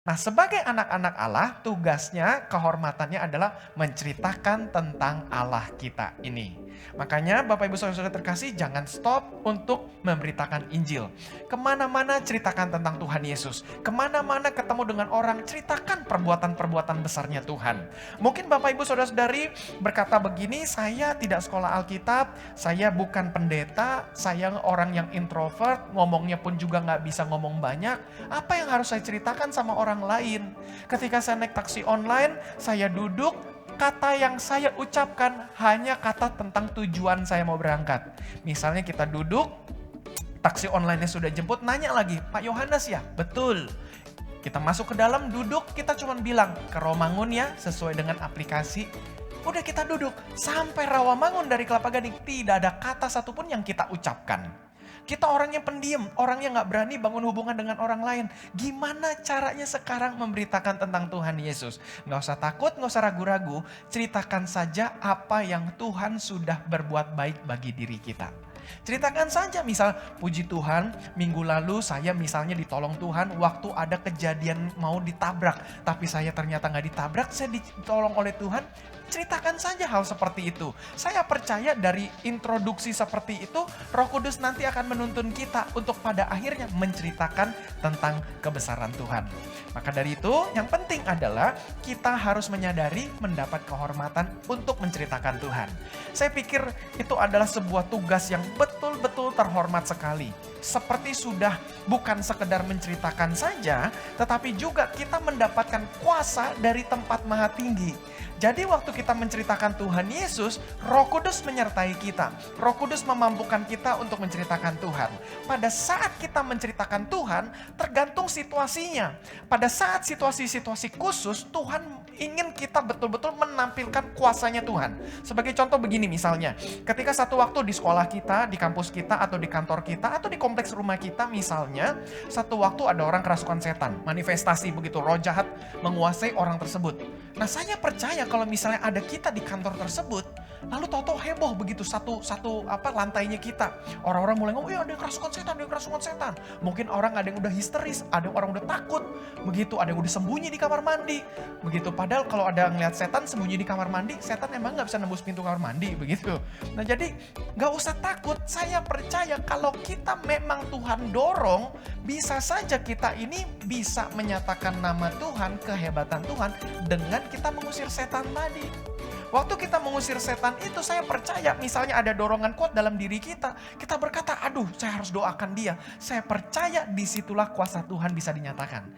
Nah, sebagai anak-anak Allah, tugasnya, kehormatannya adalah menceritakan tentang Allah kita ini. Makanya Bapak Ibu Saudara-saudara terkasih, jangan stop untuk memberitakan Injil. Kemana-mana ceritakan tentang Tuhan Yesus. Kemana-mana ketemu dengan orang, ceritakan perbuatan-perbuatan besarnya Tuhan. Mungkin Bapak Ibu Saudara-saudari berkata begini, saya tidak sekolah Alkitab, saya bukan pendeta, saya orang yang introvert, ngomongnya pun juga nggak bisa ngomong banyak. Apa yang harus saya ceritakan sama orang lain? Ketika saya naik taksi online, saya duduk, kata yang saya ucapkan hanya kata tentang tujuan saya mau berangkat. Misalnya kita duduk, taksi online-nya sudah jemput, nanya lagi, Pak Yohanes ya? Betul. Kita masuk ke dalam, duduk, kita cuma bilang, ke Rawamangun ya, sesuai dengan aplikasi. Udah kita duduk, sampai Rawamangun dari Kelapa Gading, tidak ada kata satupun yang kita ucapkan. Kita orangnya pendiam, orangnya nggak berani bangun hubungan dengan orang lain. Gimana caranya sekarang memberitakan tentang Tuhan Yesus? Nggak usah takut, nggak usah ragu-ragu. Ceritakan saja apa yang Tuhan sudah berbuat baik bagi diri kita. Ceritakan saja, misal puji Tuhan minggu lalu saya misalnya ditolong Tuhan waktu ada kejadian mau ditabrak. Tapi saya ternyata nggak ditabrak, saya ditolong oleh Tuhan. Ceritakan saja hal seperti itu. Saya percaya dari introduksi seperti itu, Roh Kudus nanti akan menuntun kita untuk pada akhirnya menceritakan tentang kebesaran Tuhan. Maka dari itu, yang penting adalah kita harus menyadari mendapat kehormatan untuk menceritakan Tuhan. Saya pikir itu adalah sebuah tugas yang betul-betul terhormat sekali. Seperti sudah bukan sekedar menceritakan saja, tetapi juga kita mendapatkan kuasa dari tempat maha tinggi. Jadi waktu kita menceritakan Tuhan Yesus, Roh Kudus menyertai kita. Roh Kudus memampukan kita untuk menceritakan Tuhan. Pada saat kita menceritakan Tuhan, tergantung situasinya. Pada saat situasi-situasi khusus, Tuhan ingin kita betul-betul menampilkan kuasanya Tuhan. Sebagai contoh begini misalnya, ketika satu waktu di sekolah kita, di kampus kita, atau di kantor kita, atau di kompleks rumah kita misalnya, satu waktu ada orang kerasukan setan, manifestasi begitu, roh jahat menguasai orang tersebut. Nah, saya percaya kalau misalnya ada kita di kantor tersebut, lalu tahu-tahu heboh begitu satu lantainya kita. Orang-orang mulai ngomong, ada yang kerasukan setan, ada yang kerasukan setan. Mungkin orang ada yang udah histeris, ada orang udah takut. Begitu, ada yang udah sembunyi di kamar mandi. Begitu, padahal kalau ada ngeliat setan sembunyi di kamar mandi, setan emang nggak bisa nembus pintu kamar mandi, begitu. Nah, jadi nggak usah takut. Saya percaya kalau kita memang Tuhan dorong, bisa saja kita ini bisa menyatakan nama Tuhan, kehebatan Tuhan dengan kita mengusir setan tadi. Waktu kita mengusir setan itu, saya percaya misalnya ada dorongan kuat dalam diri kita. Kita berkata, aduh saya harus doakan dia. Saya percaya disitulah kuasa Tuhan bisa dinyatakan.